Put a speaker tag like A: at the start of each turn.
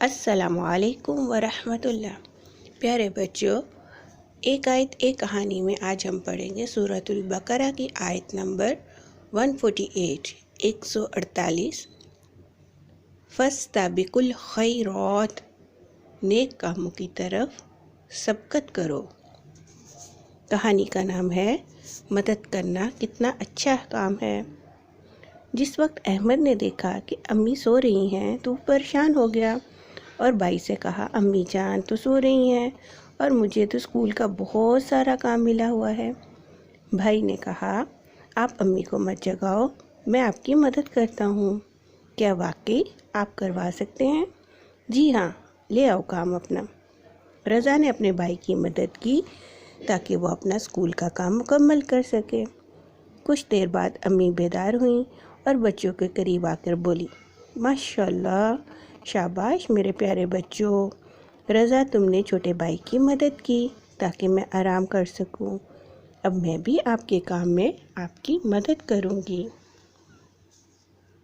A: السلام علیکم ورحمۃ اللہ۔ پیارے بچوں، ایک آیت ایک کہانی میں آج ہم پڑھیں گے سورۃ البقرہ کی آیت نمبر 148 148۔ فاستبقوا الخیرات، نیک کاموں کی طرف سبقت کرو۔ کہانی کا نام ہے مدد کرنا کتنا اچھا کام ہے۔ جس وقت احمد نے دیکھا کہ امی سو رہی ہیں تو وہ پریشان ہو گیا اور بھائی سے کہا، امی جان تو سو رہی ہیں اور مجھے تو اسکول کا بہت سارا کام ملا ہوا ہے۔ بھائی نے کہا، آپ امی کو مت جگاؤ، میں آپ کی مدد کرتا ہوں۔ کیا واقعی آپ کروا سکتے ہیں؟ جی ہاں، لے آؤ کام اپنا۔ رضا نے اپنے بھائی کی مدد کی تاکہ وہ اپنا اسکول کا کام مکمل کر سکے۔ کچھ دیر بعد امی بیدار ہوئیں اور بچوں کے قریب آ کر بولی، ماشاءاللہ، شاباش میرے پیارے بچوں، رضا تم نے چھوٹے بھائی کی مدد کی تاکہ میں آرام کر سکوں۔ اب میں بھی آپ کے کام میں آپ کی مدد کروں گی۔